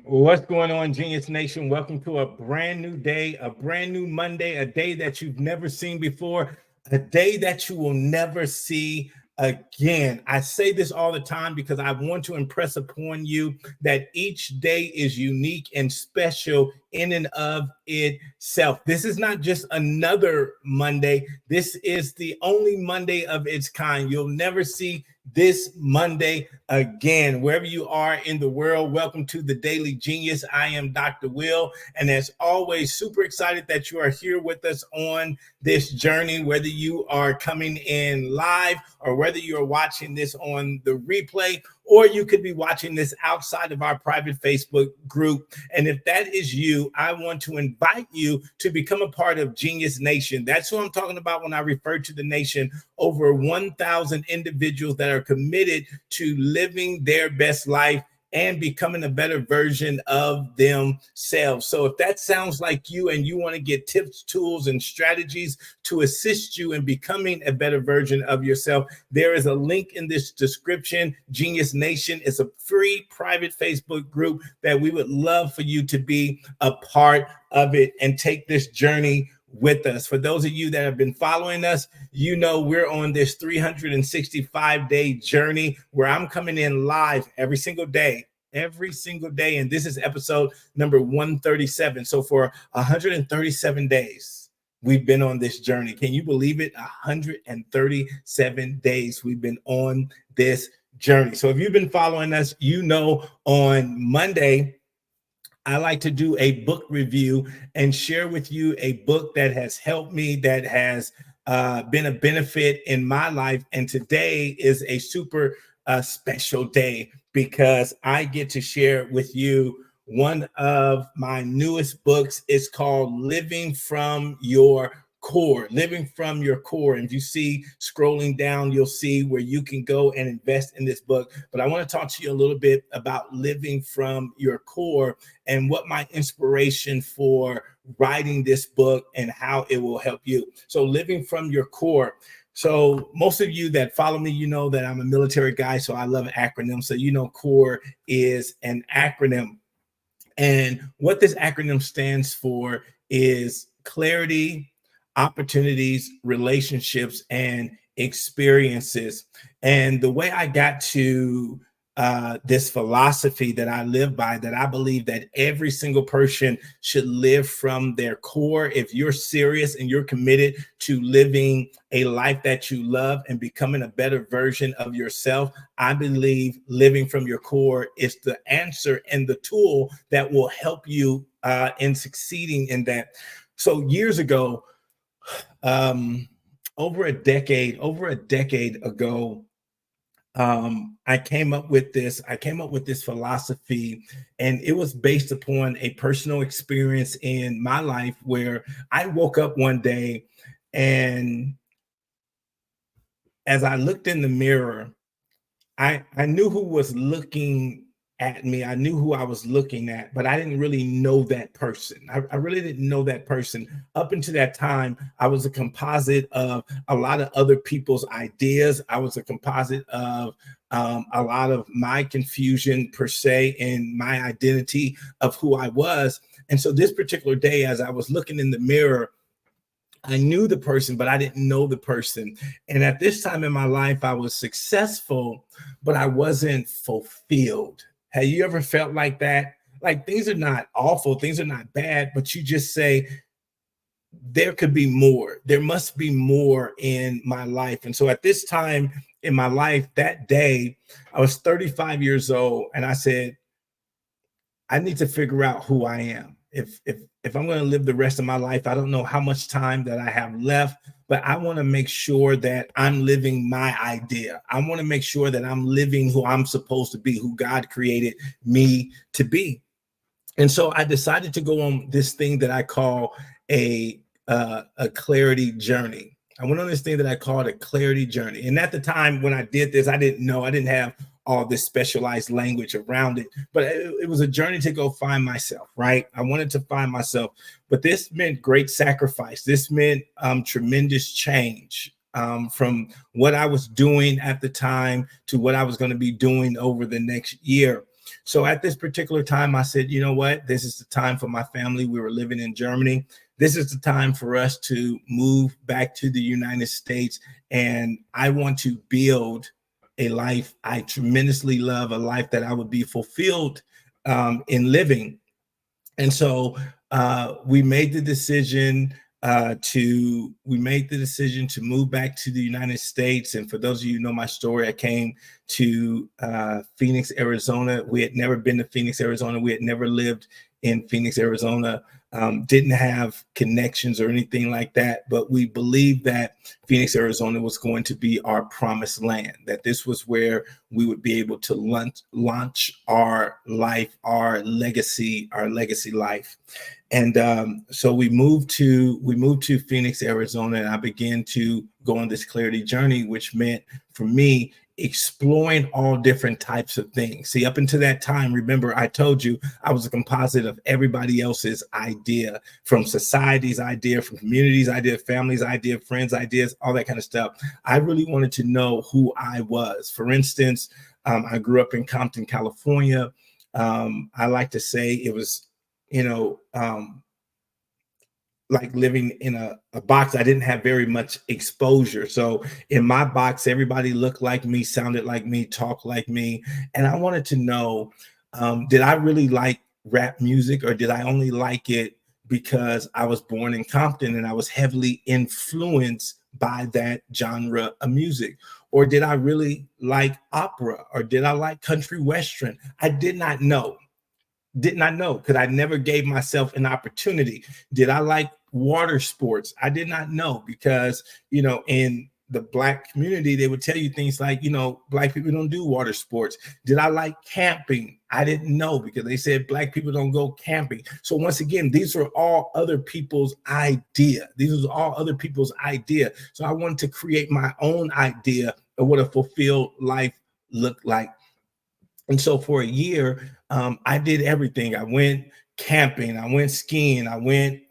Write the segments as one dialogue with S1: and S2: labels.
S1: What's going on, Genius Nation? Welcome to a brand new day, a brand new Monday, a day that you've never seen before, a day that you will never see again. I say this all the time because I want to impress upon you that each day is unique and special in and of itself. This is not just another Monday. This is the only Monday of its kind. You'll never see this Monday again. Wherever you are in the world, welcome to the Daily Genius. I am Dr. Will, and as always, super excited that you are here with us on this journey, whether you are coming in live or whether you're watching this on the replay, or you could be watching this outside of our private Facebook group. And if that is you, I want to invite you to become a part of Genius Nation. That's who I'm talking about when I refer to the nation. Over 1,000 individuals that are committed to living their best life and becoming a better version of themselves. So if that sounds like you and you want to get tips, tools, and strategies to assist you in becoming a better version of yourself, there is a link in this description. Genius Nation is a free private Facebook group that we would love for you to be a part of it and take this journey with us. For those of you that have been following us, you know we're on this 365-day journey where I'm coming in live every single day. And this is episode number 137. So for 137 days, we've been on this journey. Can you believe it? 137 days we've been on this journey. So if you've been following us, you know on Monday, I like to do a book review and share with you a book that has helped me, that has been a benefit in my life. And today is a super special day because I get to share with you one of my newest books. It's called Living from Your Core, Living from Your Core. And if you see scrolling down, you'll see where you can go and invest in this book. But I want to talk to you a little bit about living from your core and what my inspiration for writing this book and how it will help you. So living from your core. So most of you that follow me, you know that I'm a military guy, so I love acronyms. So you know CORE is an acronym. And what this acronym stands for is clarity, opportunities, relationships, and experiences. And the way I got to this philosophy that I live by, that I believe that every single person should live from their core. If you're serious and you're committed to living a life that you love and becoming a better version of yourself, I believe living from your core is the answer and the tool that will help you in succeeding in that. So years ago, over a decade ago, I came up with this philosophy, and it was based upon a personal experience in my life where I woke up one day, and as I looked in the mirror, I knew who was looking at me. I knew who I was looking at, but I didn't really know that person. I really didn't know that person. Up until that time, I was a composite of a lot of other people's ideas. I was a composite of a lot of my confusion per se in my identity of who I was. And so this particular day, as I was looking in the mirror, I knew the person, but I didn't know the person. And at this time in my life, I was successful, but I wasn't fulfilled. Have you ever felt like that? Like things are not awful, things are not bad, but you just say, there could be more. There must be more in my life. And so at this time in my life, that day, I was 35 years old, and I said, I need to figure out who I am. If I'm going to live the rest of my life, I don't know how much time that I have left, but I want to make sure that I'm living my idea. I want to make sure that I'm living who I'm supposed to be, who God created me to be. And so I decided to go on this thing that I call a clarity journey. I went on this thing that I called a clarity journey. And at the time when I did this, I didn't have all this specialized language around it, but it was a journey to go find myself, right? I wanted to find myself, but this meant great sacrifice. This meant tremendous change from what I was doing at the time to what I was going to be doing over the next year. So at this particular time, I said, you know what? This is the time for my family. We were living in Germany. This is the time for us to move back to the United States. And I want to build a life I tremendously love, a life that I would be fulfilled in living. And so we made the decision to move back to the United States. And for those of you who know my story, I came to Phoenix, Arizona. We had never been to Phoenix, Arizona. We had never lived in Phoenix, Arizona. Didn't have connections or anything like that, but we believed that Phoenix, Arizona was going to be our promised land, that this was where we would be able to launch our life, our legacy life. And so we moved to Phoenix, Arizona, and I began to go on this clarity journey, which meant for me exploring all different types of things. See, up until that time, remember I told you I was a composite of everybody else's idea, from society's idea, from community's idea, family's idea, friends' ideas, all that kind of stuff. I really wanted to know who I was. For instance, I grew up in Compton, California. I like to say it was, like living in a box. I didn't have very much exposure. So in my box, everybody looked like me, sounded like me, talked like me. And I wanted to know, did I really like rap music, or did I only like it because I was born in Compton and I was heavily influenced by that genre of music? Or did I really like opera, or did I like country western? I did not know. Because I never gave myself an opportunity. Did I like water sports? I did not know, because in the Black community they would tell you things like, Black people don't do water sports. Did I like camping? I didn't know, because they said Black people don't go camping. So once again, these are all other people's idea. So I wanted to create my own idea of what a fulfilled life looked like. And so for a year, I did everything. I went camping, I went skiing, I went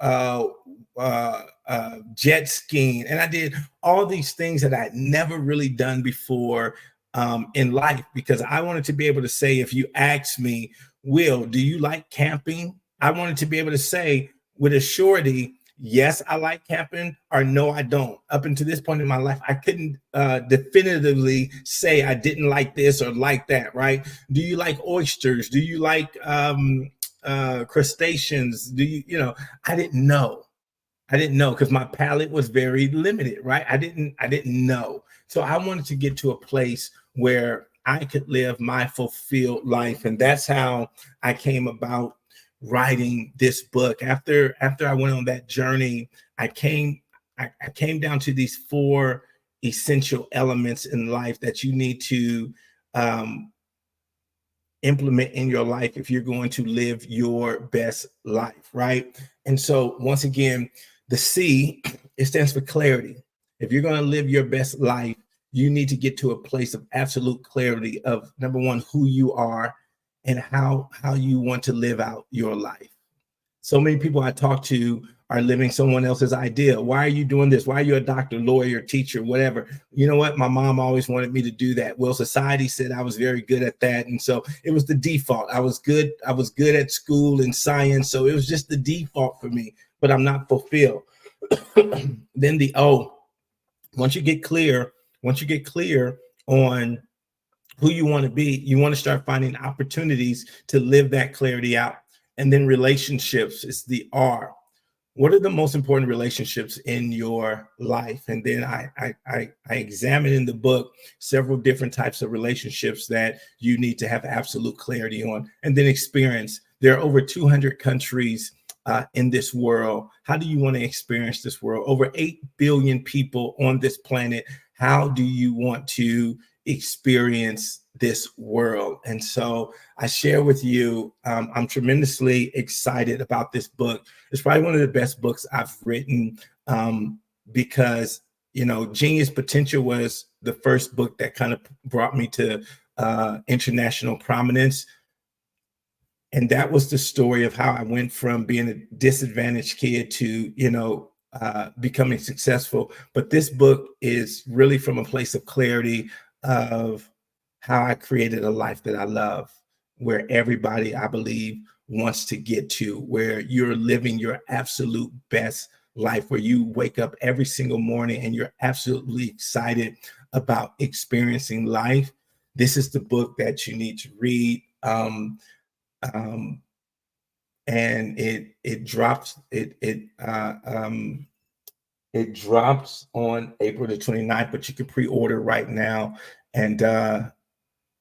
S1: jet skiing, and I did all these things that I'd never really done before in life, because I wanted to be able to say, if you ask me, Will, do you like camping? I wanted to be able to say with a surety, yes, I like camping, or no, I don't. Up until this point in my life, I couldn't definitively say I didn't like this or like that, right? Do you like oysters? Do you like crustaceans? I didn't know. Because my palate was very limited, right? I didn't know. So I wanted to get to a place where I could live my fulfilled life. And that's how I came about writing this book. After I went on that journey, I came down to these 4 essential elements in life that you need to implement in your life if you're going to live your best life, right? And so once again, the C, it stands for clarity. If you're going to live your best life, you need to get to a place of absolute clarity of, number one, who you are and how you want to live out your life. So many people I talk to are living someone else's idea. Why are you doing this? Why are you a doctor, lawyer, teacher, whatever? You know what? My mom always wanted me to do that. Well, society said I was very good at that. And so it was the default. I was good at school and science. So it was just the default for me, but I'm not fulfilled. Then the O, once you get clear on who you want to be, you want to start finding opportunities to live that clarity out. And then relationships is the R. What are the most important relationships in your life? And then I examine in the book several different types of relationships that you need to have absolute clarity on. And then experience. There are over 200 countries in this world. How do you want to experience this world? Over 8 billion people on this planet. How do you want to experience this world? And so I share with you, I'm tremendously excited about this book. It's probably one of the best books I've written, because Genius Potential was the first book that kind of brought me to international prominence. And that was the story of how I went from being a disadvantaged kid to becoming successful. But this book is really from a place of clarity of how I created a life that I love. where everybody, I believe, wants to get to, where you're living your absolute best life, where you wake up every single morning and you're absolutely excited about experiencing life. This is the book that you need to read. And it drops on April the 29th, but you can pre-order right now. And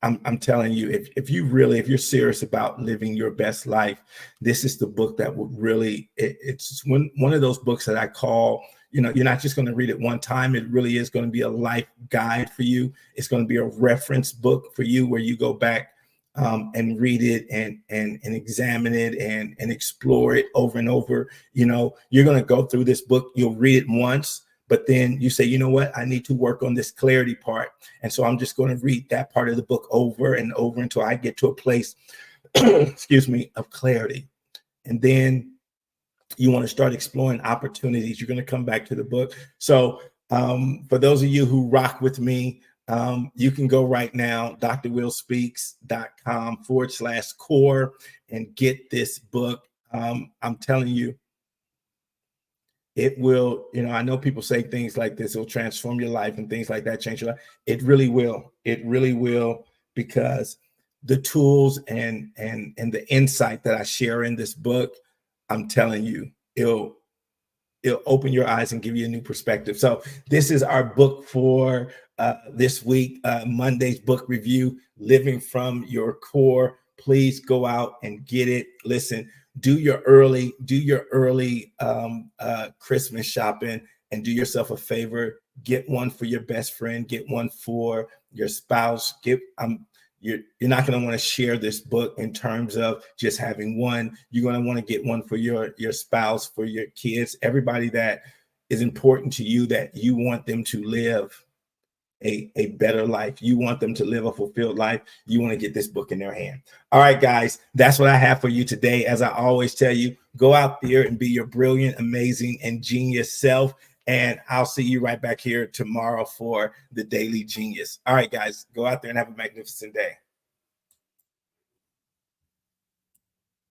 S1: I'm telling you, if you're serious about living your best life, this is the book that would really, it's one of those books that I call, you're not just going to read it one time. It really is going to be a life guide for you. It's going to be a reference book for you where you go back and read it and examine it and explore it over and over. You're going to go through this book. You'll read it once, but then you say, you know what, I need to work on this clarity part. And so I'm just going to read that part of the book over and over until I get to a place, excuse me, of clarity. And then you want to start exploring opportunities. You're going to come back to the book. So for those of you who rock with me, you can go right now, drwillspeaks.com/core and get this book. I'm telling you, it will, I know people say things like this, it'll transform your life and things like that, change your life. It really will. It really will, because the tools and the insight that I share in this book, I'm telling you, it'll open your eyes and give you a new perspective. So this is our book for this week, Monday's book review, Living from Your Core. Please go out and get it. Listen, do your early Christmas shopping and do yourself a favor. Get one for your best friend. Get one for your spouse. You're not going to want to share this book in terms of just having one. You're going to want to get one for your spouse, for your kids, everybody that is important to you, that you want them to live a better life. You want them to live a fulfilled life. You want to get this book in their hand. All right, guys, that's what I have for you today. As I always tell you, go out there and be your brilliant, amazing, and genius self. And I'll see you right back here tomorrow for the Daily Genius. All right, guys, go out there and have a magnificent day.